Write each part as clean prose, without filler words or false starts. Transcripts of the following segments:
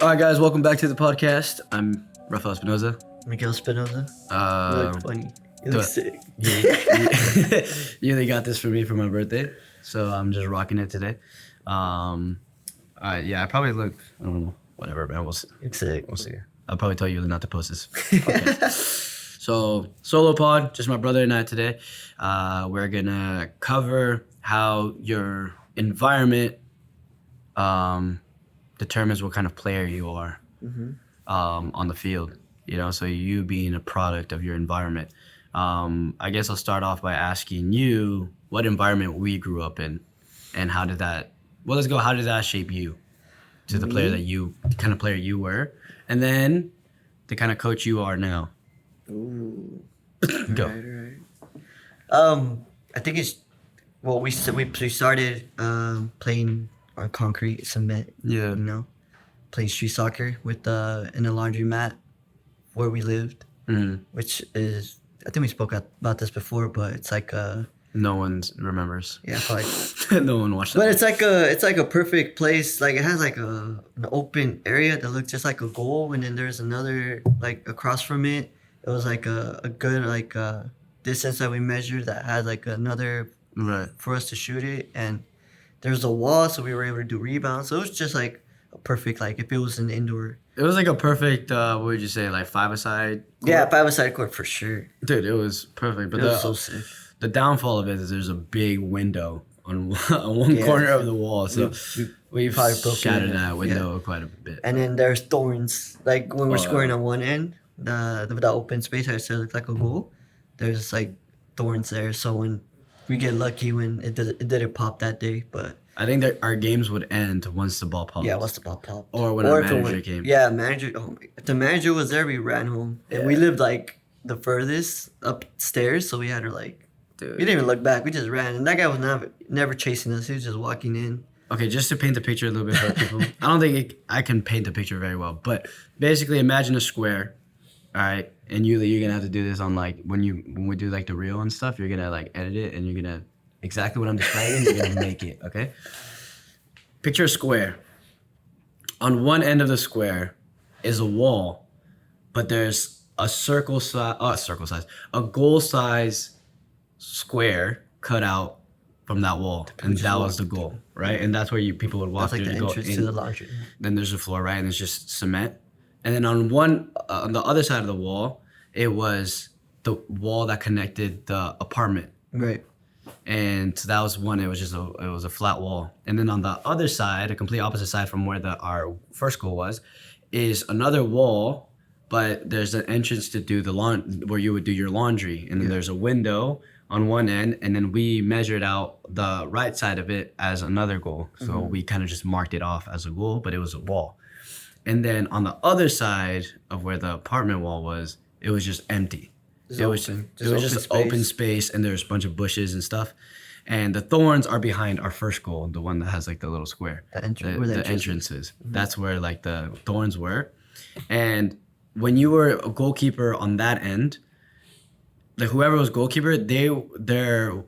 right, guys, welcome back to the podcast. I'm Rafael Espinoza. Miguel Espinoza. You look funny. You do look it. sick. You really got this for me for my birthday, so I'm just rocking it today. Yeah, I probably look. I don't know. Whatever, man. We'll see. You look sick. We'll see. I'll probably tell you not to post this. Okay. So solo pod, just my brother and I today. We're gonna cover how your environment determines what kind of player you are on the field. You know, so you being a product of your environment. I guess I'll start off by asking you what environment we grew up in, and how did that? Well, let's go. How did that shape you to the player that you, the kind of player you were, and then the kind of coach you are now? Ooh. Go. Right. I think it's we started playing on concrete cement. Yeah. You know, playing street soccer with in a laundromat where we lived, which is, I think we spoke about this before, but it's like No one remembers. yeah, probably. No one watched But that. it's like a perfect place. Like it has like an open area that looks just like a goal, and then there's another like across from it. It was like a good like distance that we measured that had like another Right. for us to shoot it, and there's a wall, so we were able to do rebounds. So it was just like a perfect, like if it was an indoor. It was like a perfect. What would you say? Like five-a-side. Yeah, 5-a-side court for sure. Dude, it was perfect. But It was so sick. the downfall of it is there's a big window on one Yeah. corner of the wall, so we've probably broken shattered it. that window quite a bit. And then there's thorns. Like when we're Oh, scoring on one end, the open space I said looked like a goal. There's like thorns there, so when we get lucky when it didn't pop that day, but I think that our games would end once the ball popped. yeah, once the ball popped. Or when our if it manager went- came. Yeah, manager. Oh my, if the manager was there, we ran home, and we lived like the furthest upstairs, so we had to like. Dude. We didn't even look back. We just ran, and that guy was never chasing us. He was just walking in. Okay, just to paint the picture a little bit for people. I don't think I can paint the picture very well, but basically imagine a square, all right? And you're gonna have to do this on like when we do like the reel and stuff. You're gonna like edit it, and you're gonna exactly what I'm describing. You're gonna make it, okay? Picture a square. On one end of the square is a wall, but there's a goal size square cut out from that wall, and that was the goal, right? And that's where people would walk That's like through the to go entrance in. to the laundry. Then there's a floor, right? And it's just cement. And then on the other side of the wall, it was the wall that connected the apartment. Right. And so that was one. It was a flat wall. And then on the other side, a complete opposite side from where our first goal was, is another wall, but there's an entrance to do where you would do your laundry. And then there's a window on one end, and then we measured out the right side of it as another goal. So we kind of just marked it off as a goal, but it was a wall. And then on the other side of where the apartment wall was, it was just empty. It was just open space, and there's a bunch of bushes and stuff. And the thorns are behind our first goal, the one that has like the little square. The entrance entrances. That's where like the thorns were. And when you were a goalkeeper on that end, like whoever was goalkeeper, they're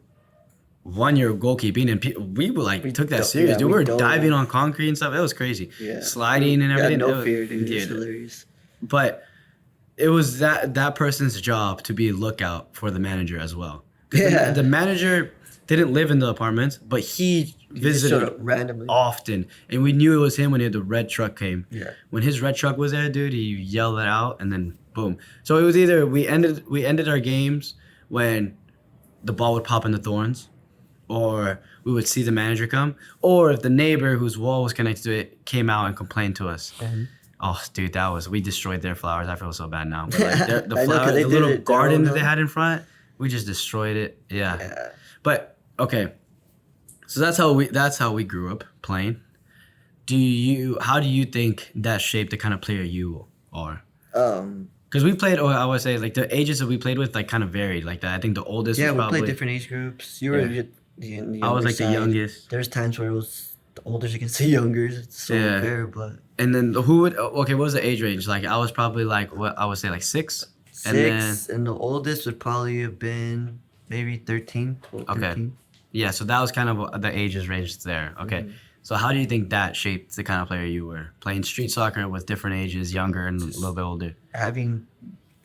1 year goalkeeping, and we were like took that serious. Dude, we were diving on concrete and stuff. It was crazy. Yeah. Sliding and everything. No fear, dude. It's hilarious. But it was that person's job to be a lookout for the manager as well. Yeah. The manager didn't live in the apartments, but he visited showed up randomly. often, and we knew it was him when the red truck came. Yeah. When his red truck was there, dude, he yelled it out, and then boom. So it was either we ended our games when the ball would pop in the thorns, or we would see the manager come, or if the neighbor whose wall was connected to it came out and complained to us. Oh, dude, we destroyed their flowers. I feel so bad now. But like the flowers, the little garden that they had in front, we just destroyed it. Yeah. But okay, so that's how we grew up playing. How do you think that shaped the kind of player you are? Because we played, I would say, like the ages that we played with, like kind of varied. Like that, I think the oldest. Yeah, was we probably, played different age groups. You were the I was like the youngest. There's times where it was the oldest against the younger. It's so unfair, but. And then what was the age range? Like I was probably like, what I would say like 6. And the oldest would probably have been maybe 13, 12, okay. 13. Yeah, so that was kind of the ages range there. Okay. So how do you think that shaped the kind of player you were? Playing street soccer with different ages, younger and a little bit older. Having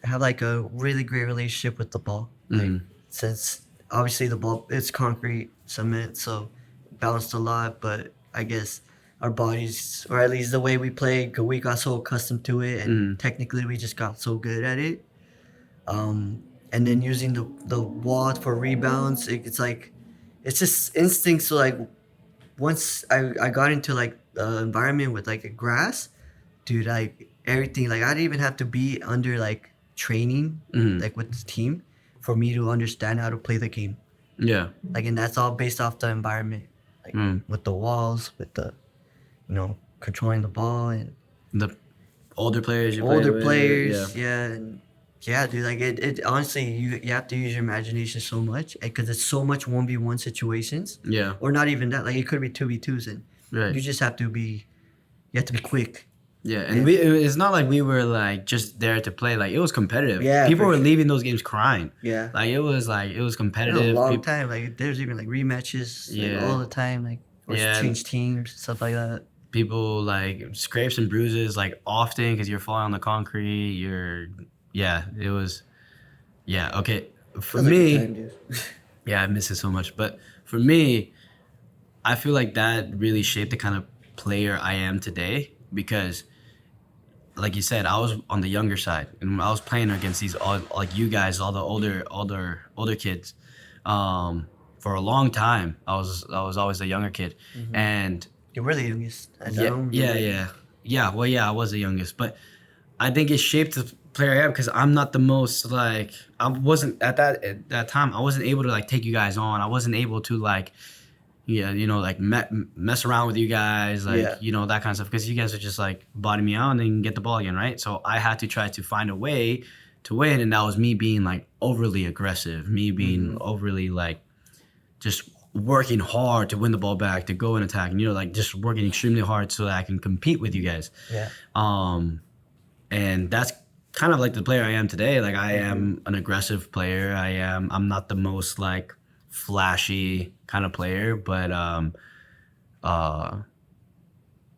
have like a really great relationship with the ball. Like Mhm. since obviously the ball it's concrete cement, so bounced a lot. But I guess our bodies, or at least the way we played, we got so accustomed to it, and Mhm. technically we just got so good at it. And then using the wall for rebounds, it's like it's just instinct. So like once I got into like the environment with like a grass, dude, like everything, like I didn't even have to be under like training, Mhm. like with the team, for me to understand how to play the game. Yeah. Like, and that's all based off the environment, like Mm. with the walls, with the, controlling the ball and The older players you played older with, yeah. players, yeah, and yeah, dude, like it honestly, you have to use your imagination so much because it's so much 1v1 situations, Yeah. or not even that, like it could be 2v2s, and Right. you just have to be, you have to be quick. Yeah, and And it's not like we were like just there to play. Like it was competitive. yeah, People for were sure. leaving those games crying. Yeah. Like it was It's been a competitive. long time. Like there's even like rematches like Yeah. all the time, like or Yeah. change teams, stuff like that. People like scrapes and bruises like often because you're falling on the concrete. It was. Yeah. Okay. For That was a good me, time, dude. yeah, I miss it so much. But for me, I feel like that really shaped the kind of player I am today because like you said, I was on the younger side, and I was playing against these all like you guys, all the older kids. For a long time, I was always the younger kid, and You were the youngest. I yeah, don't yeah, remember. yeah, yeah. Well, yeah, I was the youngest, but I think it shaped the player I am because I'm not the most like I wasn't at that time. I wasn't able to like take you guys on. I wasn't able to like yeah, like mess around with you guys, like Yeah. that kind of stuff, because you guys would just like body me out and then get the ball again, right? So I had to try to find a way to win, and that was me being like overly aggressive, me being overly like just working hard to win the ball back, to go and attack, and like just working extremely hard so that I can compete with you guys. Yeah. Um, and that's kind of like the player I am today. Like I am an aggressive player. I'm not the most like flashy kind of player, but uh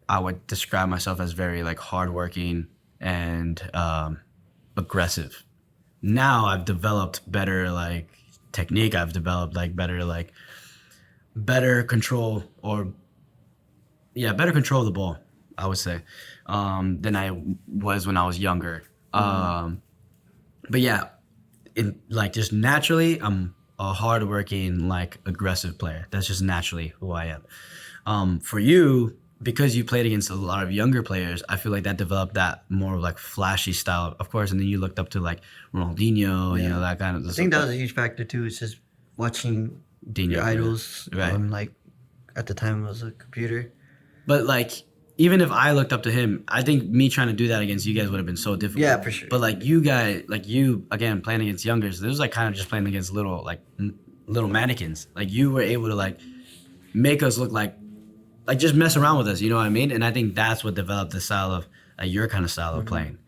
I would describe myself as very like hardworking and aggressive. Now I've developed better like technique. I've developed like better control, or yeah, better control of the ball, I would say, than I was when I was younger. But yeah, in like just naturally, I'm a hardworking, like aggressive player. That's just naturally who I am. For you, because you played against a lot of younger players, I feel like that developed that more like flashy style, of course. And then you looked up to like Ronaldinho, Yeah. that kind of. I think that was a huge factor too. It's just watching your idols right. on like at the time it was a computer. But like, even if I looked up to him, I think me trying to do that against you guys would have been so difficult. Yeah, for sure. But like you guys, like you again playing against youngers, this was like kind of just playing against little mannequins. Like you were able to like make us look like just mess around with us. You know what I mean? And I think that's what developed the style of your kind of style of playing.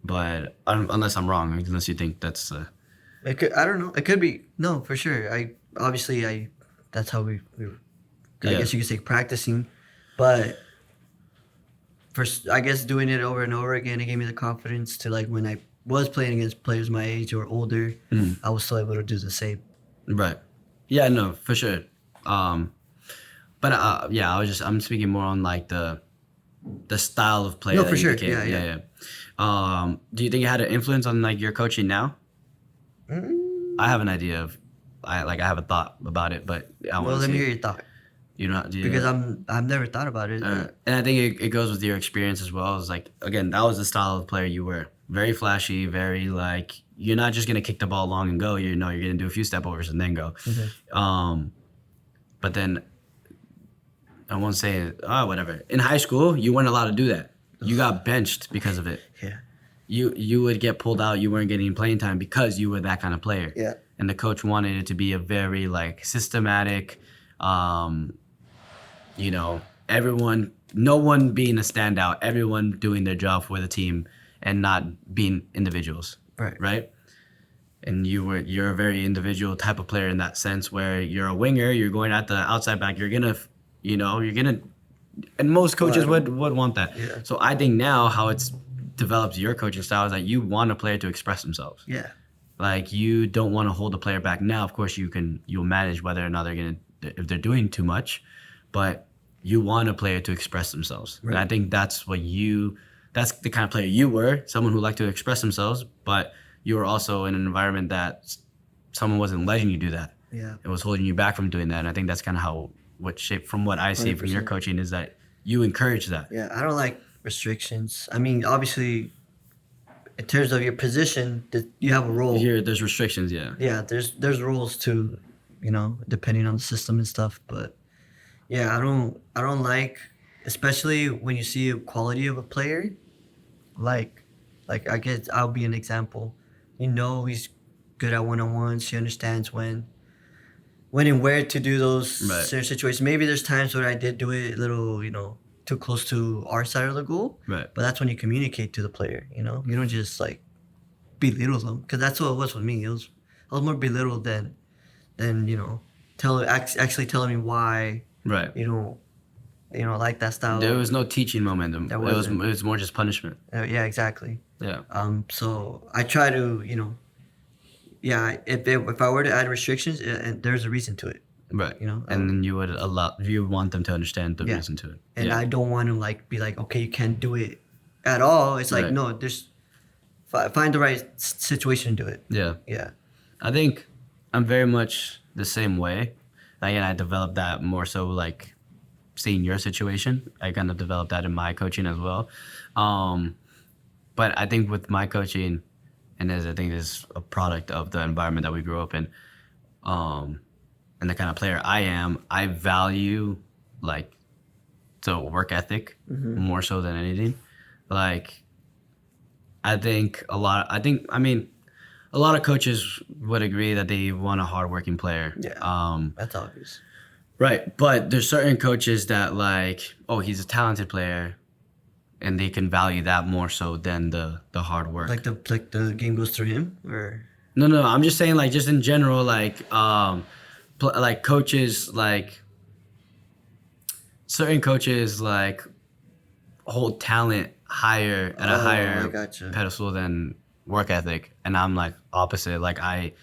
But unless I'm wrong, unless you think that's. It could, I don't know. It could be no, for sure. That's how we I Yeah. guess you could say practicing, but I guess doing it over and over again, it gave me the confidence to like when I was playing against players my age or older, I was still able to do the same. Right. Yeah. No, for sure. But yeah, I'm speaking more on like the style of play. No, that for you sure. became. Yeah. Do you think it had an influence on like your coaching now? I have an idea of, I have a thought about it, but I want Well, to let see. me hear your thought You know, do you, because I've never thought about it. and I think it goes with your experience as well. It's like again, that was the style of player you were. Very flashy, very like you're not just gonna kick the ball long and go. You're gonna do a few step overs and then go. But then I won't say whatever. In high school, you weren't allowed to do that. You got benched because of it. Yeah. You would get pulled out. You weren't getting playing time because you were that kind of player. Yeah. And the coach wanted it to be a very like systematic, everyone, no one being a standout, everyone doing their job for the team and not being individuals. Right. Right. and you're a very individual type of player in that sense where you're a winger, you're going at the outside back, you're gonna and most Well, I coaches don't. would want that. Yeah. So I think now how it's developed your coaching style is that you want a player to express themselves. Yeah. Like you don't want to hold the player back. Now, of course, you'll manage whether or not if they're doing too much, but you want a player to express themselves. Right. And I think that's the kind of player you were, someone who liked to express themselves, but you were also in an environment that someone wasn't letting you do that. Yeah. It was holding you back from doing that. And I think that's kind of from what I see from your 100%. coaching is that you encourage that. Yeah. I don't like restrictions. I mean, obviously, in terms of your position, you have a role. Here, there's restrictions, yeah. Yeah. There's rules too, depending on the system and stuff. But yeah, I don't like, especially when you see a quality of a player, like I guess I'll be an example. He's good at one-on-ones. He understands when and where to do those Right. certain situations. Maybe there's times where I did do it a little, too close to our side of the goal. Right. But that's when you communicate to the player. You don't just like belittle them, because that's what it was with me. I was more belittled than actually telling me why Right. like that style. There was no teaching momentum. There It was wasn't. more just punishment. Yeah, exactly. Yeah. So I try to, yeah, if I were to add restrictions, and there's a reason to it, Right. and And then you want them to understand the Yeah. reason to it. I don't want to be like, okay, you can't do it at all. It's like, Right. no, there's find the right situation to do it. Yeah. Yeah. I think I'm very much the same way. Again, I developed that more so like seeing your situation. I kind of developed that in my coaching as well. But I think with my coaching, and I think is a product of the environment that we grew up in, and the kind of player I am, I value like the work ethic more so than anything. Like, I mean, a lot of coaches would agree that they want a hardworking player. Yeah. That's obvious. Right, but there's certain coaches that like, oh, he's a talented player, and they can value that more so than the hard work. Like the game goes through him, or No, I'm just saying like just in general like like coaches like certain coaches like hold talent higher at a I higher gotcha. pedestal than work ethic, and I'm like opposite. Like I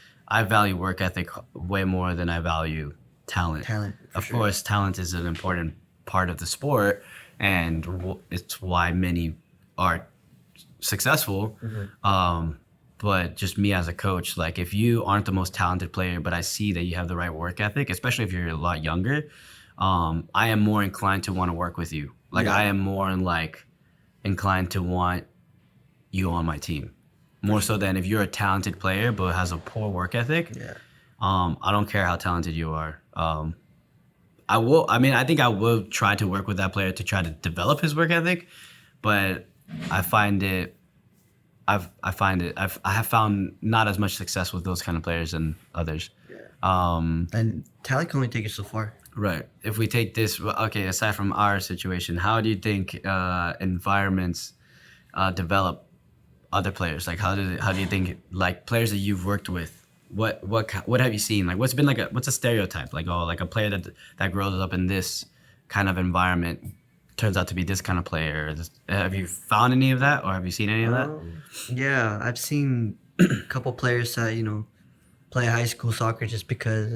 value work ethic way more than I value talent. Talent. for Of sure. course, talent is an important part of the sport, and it's why many are successful. But just me as a coach, like if you aren't the most talented player, but I see that you have the right work ethic, especially if you're a lot younger, I am more inclined to want to work with you. Like Yeah. I am more inclined to want you on my team, more so than if you're a talented player but has a poor work ethic. Yeah. I don't care how talented you are. I will. I mean, I think I will try to work with that player to try to develop his work ethic, but I find it. I have found not as much success with those kind of players than others. And talent can only take you so far. Right. If we take this, okay, aside from our situation, how do you think environments develop other players? Like, how do you think like players that you've worked with? What have you seen? Like, what's a stereotype? Like, oh, like a player that grows up in this kind of environment turns out to be this kind of player. Have you found any of that, or have you seen any of that? Yeah, I've seen a couple players that play high school soccer just because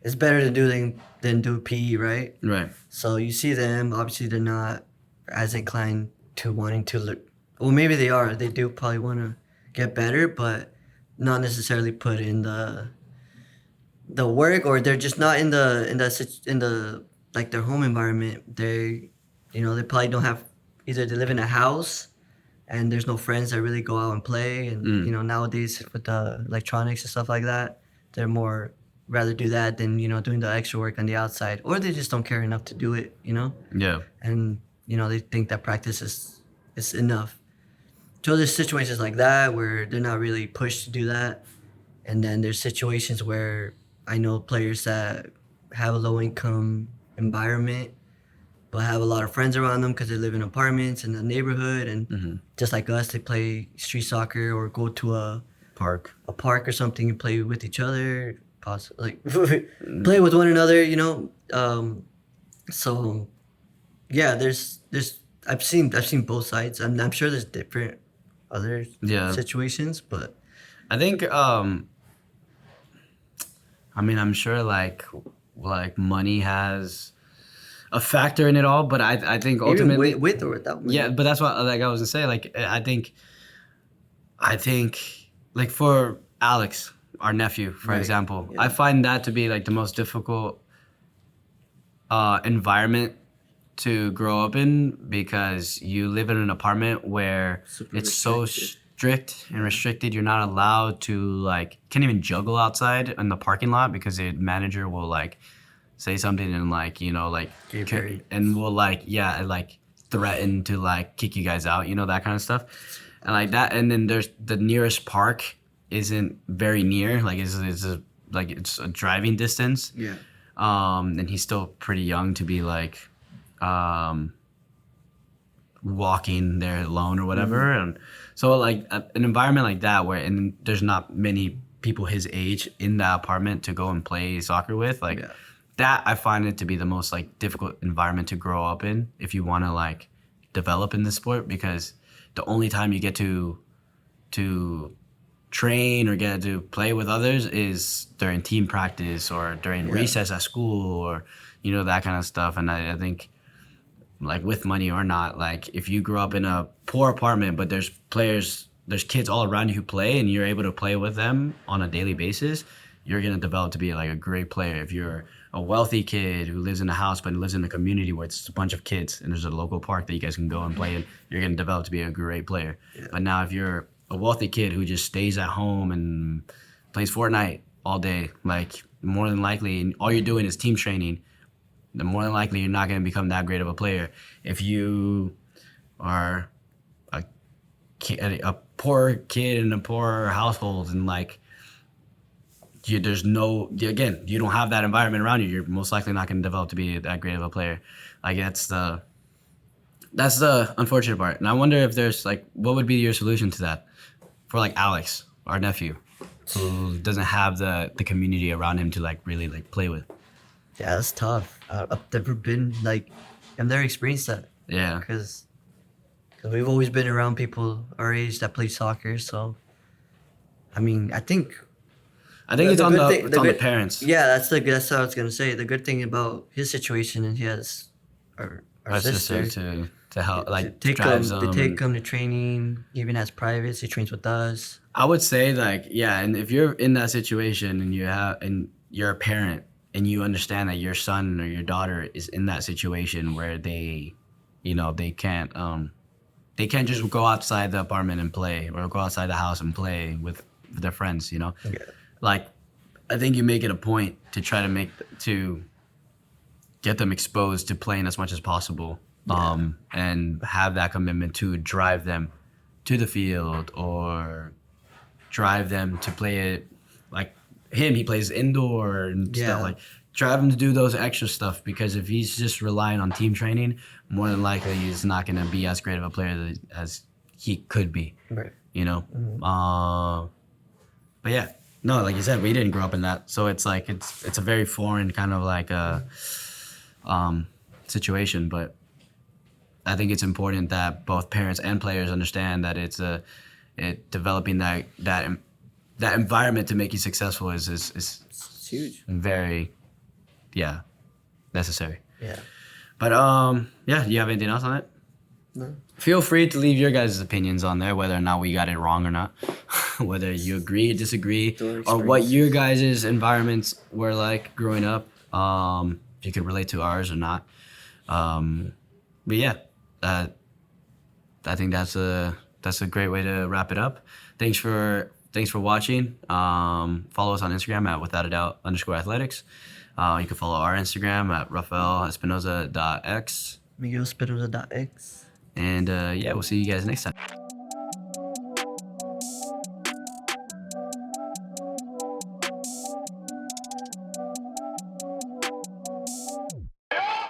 it's better to do than do PE, right? Right. So you see them. Obviously, they're not as inclined to wanting to look. Well, maybe they are. They do probably want to get better, but not necessarily put in the work, or they're just not in the like their home environment. They probably don't have, either they live in a house and there's no friends that really go out and play, and nowadays with the electronics and stuff like that, they're more rather do that than doing the extra work on the outside, or they just don't care enough to do it. Yeah. And they think that practice is enough. So there's situations like that where they're not really pushed to do that, and then there's situations where I know players that have a low income environment but have a lot of friends around them because they live in apartments in the neighborhood, and just like us, they play street soccer or go to a Park. a park or something and play with each other, possibly like play with one another, you know. So yeah, there's I've seen both sides. I'm sure there's different other Yeah. situations, but I think I mean I'm sure like money has a factor in it all, but I think even ultimately with or without money. yeah, but that's what like I was gonna say. Like I think like for Alex, our nephew, for Right, example, yeah. I find that to be like the most difficult environment to grow up in because you live in an apartment where Super it's so restricted. strict and restricted. You're not allowed to like can't even juggle outside in the parking lot because the manager will like say something and like like Get very- and will like yeah like threaten to like kick you guys out, that kind of stuff, and like that. And then there's the nearest park isn't very near, like it's a driving distance. Yeah. And he's still pretty young to be like um walking there alone or whatever. And so like an environment like that where and there's not many people his age in that apartment to go and play soccer with, like Yeah. that I find it to be the most like difficult environment to grow up in if you want to like develop in this sport, because the only time you get to train or get to play with others is during team practice or during Yeah. recess at school or that kind of stuff. And I think like with money or not, like if you grew up in a poor apartment but there's kids all around you who play and you're able to play with them on a daily basis, you're going to develop to be like a great player. If you're a wealthy kid who lives in a house but lives in a community where it's a bunch of kids and there's a local park that you guys can go and play in, you're going to develop to be a great player. Yeah. But now if you're a wealthy kid who just stays at home and plays Fortnite all day, like more than likely and all you're doing is team training, then more than likely you're not going to become that great of a player. If you are a poor kid in a poor household and like you don't have that environment around you, you're most likely not going to develop to be that great of a player. Like that's the unfortunate part. And I wonder if there's like what would be your solution to that for like Alex, our nephew, who doesn't have the community around him to like really like play with. Yeah, that's tough. I've never been like, I've never experienced that Yeah. because we've always been around people our age that play soccer. So, I mean, I think It's on good the thing- it's on the good- parents. Yeah, that's what I was gonna say. The good thing about his situation is he has our Our sister. to help like Take drives him. them. They take him to training. Even has privates. He trains with us. I would say like yeah, and if you're in that situation and you're a parent and you understand that your son or your daughter is in that situation where they they can't just go outside the apartment and play or go outside the house and play with their friends, Yeah. like I think you make it a point to try to get them exposed to playing as much as possible, and have that commitment to drive them to the field or drive them to play it. Like he plays indoor and Yeah. stuff, like drive him to do those extra stuff, because if he's just relying on team training, more than likely he's not going to be as great of a player as he could be, Right. But yeah, no, like you said, we didn't grow up in that, so it's like it's a very foreign kind of like a situation. But I think it's important that both parents and players understand that developing that environment to make you successful is It's huge. very necessary. Yeah. But yeah, do you have anything else on it? No. Feel free to leave your guys' opinions on there, whether or not we got it wrong or not, whether you agree, disagree, Your or what experience. your guys' environments were like growing up. If you could relate to ours or not. But yeah, I think that's a great way to wrap it up. Thanks for watching. Follow us on Instagram at withoutadoubt_athletics. You can follow our Instagram at Rafael Espinoza.x. Miguel Espinoza.x. And yeah, we'll see you guys next time.